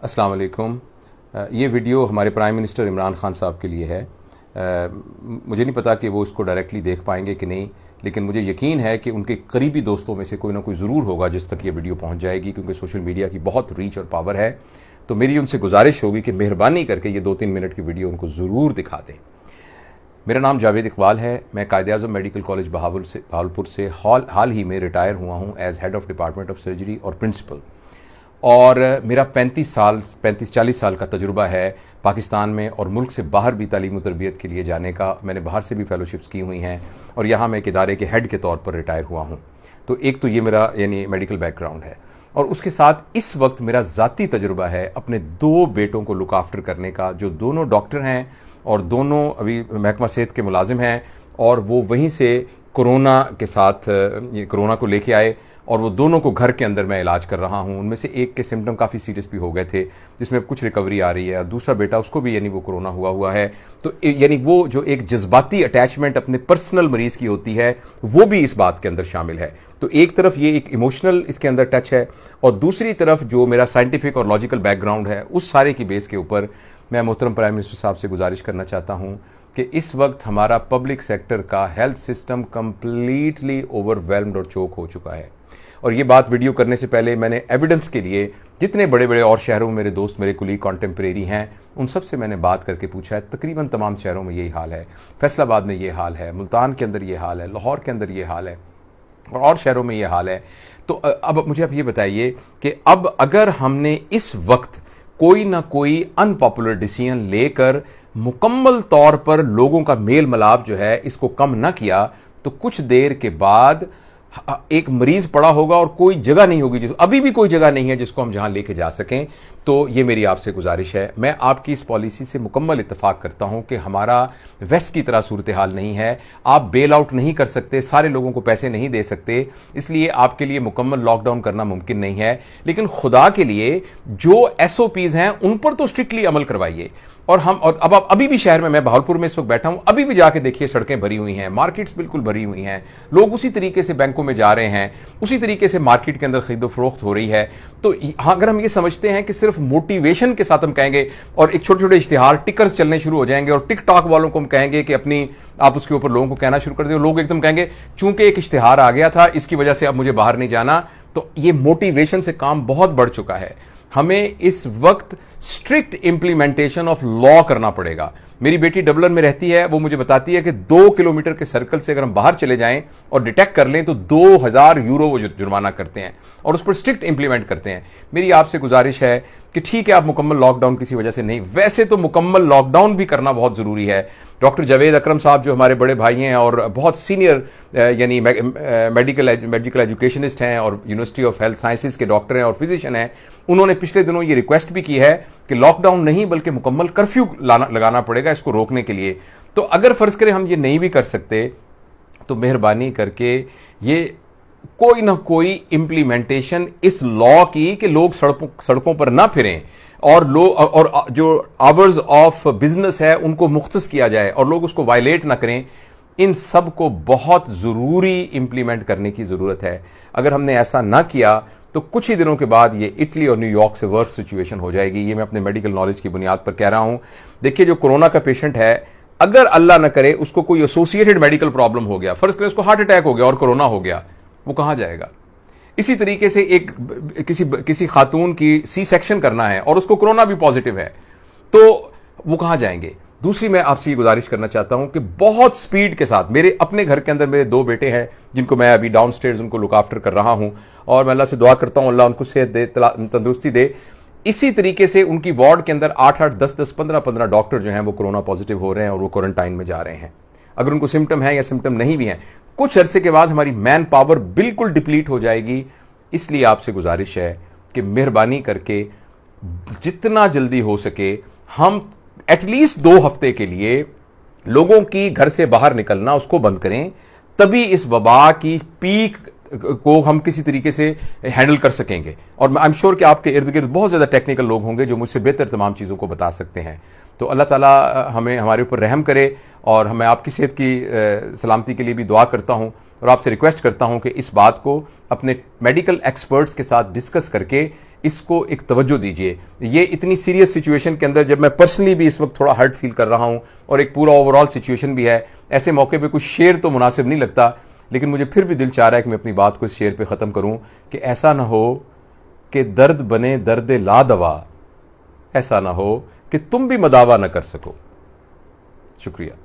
अस्सलाम वालेकुम। ये वीडियो हमारे प्राइम मिनिस्टर इमरान खान साहब के लिए है। मुझे नहीं पता कि वो इसको डायरेक्टली देख पाएंगे कि नहीं, लेकिन मुझे यकीन है कि उनके करीबी दोस्तों में से कोई ना कोई ज़रूर होगा जिस तक ये वीडियो पहुंच जाएगी, क्योंकि सोशल मीडिया की बहुत रीच और पावर है। तो मेरी उनसे गुजारिश होगी कि मेहरबानी करके ये 2-3 मिनट की वीडियो उनको ज़रूर दिखा दें। मेरा नाम जावेद इकबाल है। मैं कायद-ए-आज़म मेडिकल कॉलेज बहावलपुर से हाल ही में रिटायर हुआ हूँ as head of department of surgery और प्रिंसिपल। और मेरा 35-40 साल का तजुर्बा है पाकिस्तान में और मुल्क से बाहर भी तालीम और तरबियत के लिए जाने का। मैंने बाहर से भी फेलोशिप्स की हुई हैं और यहाँ मैं एक इदारे के हेड के तौर पर रिटायर हुआ हूँ। तो एक तो ये मेरा यानी मेडिकल बैकग्राउंड है, और उसके साथ इस वक्त मेरा ज़ाती तजुर्बा है अपने 2 बेटों को लुक आफ्टर करने का, जो दोनों डॉक्टर हैं और दोनों अभी महकमा सेहत के मुलाजिम हैं। और वो वहीं से कोरोना के साथ कोरोना को लेके आए और वो दोनों को घर के अंदर मैं इलाज कर रहा हूँ। उनमें से एक के सिम्टम काफ़ी सीरियस भी हो गए थे, जिसमें कुछ रिकवरी आ रही है, और दूसरा बेटा उसको भी यानी वो कोरोना हुआ है। तो यानी वो जो एक जज्बाती अटैचमेंट अपने पर्सनल मरीज़ की होती है, वो भी इस बात के अंदर शामिल है। तो एक तरफ ये एक इमोशनल इसके अंदर टच है, और दूसरी तरफ जो मेरा साइंटिफिक और लॉजिकल बैकग्राउंड है, उस सारे की बेस के ऊपर मैं मोहतरम प्राइम मिनिस्टर साहब से गुजारिश करना चाहता हूँ कि इस वक्त हमारा पब्लिक सेक्टर का हेल्थ सिस्टम कंप्लीटली ओवरवेल्म्ड और चोक हो चुका है। और ये बात वीडियो करने से पहले मैंने एविडेंस के लिए जितने बड़े बड़े और शहरों में मेरे दोस्त, मेरे कुलीग, कॉन्टेम्परेरी हैं, उन सब से मैंने बात करके पूछा है। तकरीबन तमाम शहरों में यही हाल है। फैसलाबाद में ये हाल है, मुल्तान के अंदर ये हाल है, लाहौर के अंदर ये हाल है, और शहरों में ये हाल है। तो अब मुझे आप ये बताइए कि अब अगर हमने इस वक्त कोई ना कोई अनपॉपुलर डिसीजन लेकर मुकम्मल तौर पर लोगों का मेल मिलाप जो है इसको कम ना किया, तो कुछ देर के बाद एक मरीज पड़ा होगा और कोई जगह नहीं होगी, अभी भी कोई जगह नहीं है जिसको हम जहां लेके जा सकें। तो ये मेरी आपसे गुजारिश है। मैं आपकी इस पॉलिसी से मुकम्मल इत्तेफाक करता हूं कि हमारा वेस्ट की तरह सूरत हाल नहीं है। आप बेल आउट नहीं कर सकते, सारे लोगों को पैसे नहीं दे सकते, इसलिए आपके लिए मुकम्मल लॉकडाउन करना मुमकिन नहीं है। लेकिन खुदा के लिए जो SOPs हैं उन पर तो स्ट्रिक्टली अमल करवाइए। और अब अभी भी शहर में, मैं बहावलपुर में इस वक्त बैठा हूं, अभी भी जाके देखिए सड़कें भरी हुई हैं, मार्केट्स बिल्कुल भरी हुई हैं, लोग उसी तरीके से बैंकों में जा रहे हैं, उसी तरीके से मार्केट के अंदर खरीदो फरोख्त हो रही है। तो अगर हम ये समझते हैं कि सिर्फ मोटिवेशन के साथ हम कहेंगे और एक छोटे छोटे इश्तिहार टिकर्स चलने शुरू हो जाएंगे और टिकटॉक वालों को हम कहेंगे कि अपनी आप उसके ऊपर लोगों को कहना शुरू कर दें, लोग एकदम कहेंगे चूंकि एक इश्तिहार आ गया था इसकी वजह से अब मुझे बाहर नहीं जाना, तो ये मोटिवेशन से काम बहुत बढ़ चुका है। हमें इस वक्त स्ट्रिक्ट इंप्लीमेंटेशन ऑफ लॉ करना पड़ेगा। मेरी बेटी डबलिन में रहती है, वो मुझे बताती है कि 2 किलोमीटर के सर्कल से अगर हम बाहर चले जाएं और डिटेक्ट कर लें तो 2000 यूरो वो जुर्माना करते हैं और उस पर स्ट्रिक्ट इंप्लीमेंट करते हैं। मेरी आपसे गुजारिश है कि ठीक है, आप मुकम्मल लॉकडाउन किसी वजह से नहीं, वैसे तो मुकम्मल लॉकडाउन भी करना बहुत जरूरी है। डॉक्टर जावेद अकरम साहब जो हमारे बड़े भाई हैं और बहुत सीनियर यानी मेडिकल एजुकेशनिस्ट हैं और यूनिवर्सिटी ऑफ हेल्थ साइंसेज के डॉक्टर हैं और फिजिशियन हैं, उन्होंने पिछले दिनों ये रिक्वेस्ट भी की है कि लॉकडाउन नहीं बल्कि मुकम्मल कर्फ्यू लगाना पड़ेगा इसको रोकने के लिए। तो अगर फर्ज करें हम ये नहीं भी कर सकते, तो मेहरबानी करके ये कोई ना कोई इंप्लीमेंटेशन इस लॉ की कि लोग सड़कों पर ना फिरें और जो आवर्स ऑफ बिजनेस है उनको मुख्तस किया जाए और लोग उसको वायलेट ना करें, इन सब को बहुत जरूरी इंप्लीमेंट करने की जरूरत है। अगर हमने ऐसा ना किया तो कुछ ही दिनों के बाद ये इटली और न्यूयॉर्क से वर्स्ट सिचुएशन हो जाएगी। ये मैं अपने मेडिकल नॉलेज की बुनियाद पर कह रहा हूं। देखिए, जो कोरोना का पेशेंट है, अगर अल्लाह ना करे उसको कोई एसोसिएटेड मेडिकल प्रॉब्लम हो गया, फर्ज करें उसको हार्ट अटैक हो गया और कोरोना हो गया, वो कहां जाएगा? इसी तरीके से एक किसी खातून की C-सेक्शन करना है और उसको कोरोना भी पॉजिटिव है, तो वो कहां जाएंगे? दूसरी, मैं आपसे ये गुजारिश करना चाहता हूं कि बहुत स्पीड के साथ, मेरे अपने घर के अंदर मेरे 2 बेटे हैं जिनको मैं अभी डाउन स्टेयर्स उनको लुक आफ्टर कर रहा हूं, और मैं अल्लाह से दुआ करता हूं अल्लाह उनको सेहत दे, तंदुरुस्ती दे। इसी तरीके से उनकी वार्ड के अंदर 8-8, 10-10, 15-15 डॉक्टर जो हैं वो कोरोना पॉजिटिव हो रहे हैं और वो क्वारंटाइन में जा रहे हैं। अगर उनको सिम्टम है या सिम्टम नहीं भी हैं, कुछ अरसे के बाद हमारी मैन पावर बिल्कुल डिप्लीट हो जाएगी। इसलिए आपसे गुजारिश है कि मेहरबानी करके जितना जल्दी हो सके हम एटलीस्ट 2 हफ्ते के लिए लोगों की घर से बाहर निकलना उसको बंद करें, तभी इस वबा की पीक को हम किसी तरीके से हैंडल कर सकेंगे। और आई एम श्योर कि आपके इर्द गिर्द बहुत ज्यादा टेक्निकल लोग होंगे जो मुझसे बेहतर तमाम चीजों को बता सकते हैं। तो अल्लाह ताला हमारे ऊपर रहम करे, और मैं आपकी सेहत की सलामती के लिए भी दुआ करता हूं और आपसे रिक्वेस्ट करता हूं कि इस बात को अपने मेडिकल एक्सपर्ट्स के साथ डिस्कस करके इसको एक तवज्जो दीजिए। ये इतनी सीरियस सिचुएशन के अंदर, जब मैं पर्सनली भी इस वक्त थोड़ा हर्ट फील कर रहा हूं और एक पूरा ओवरऑल सिचुएशन भी है, ऐसे मौके पे कुछ शेयर तो मुनासिब नहीं लगता, लेकिन मुझे फिर भी दिल चाह रहा है कि मैं अपनी बात को इस शेयर पे ख़त्म करूं कि ऐसा ना हो कि दर्द बने दर्द ला दवा, ऐसा ना हो कि तुम भी मदावा न कर सको। शुक्रिया।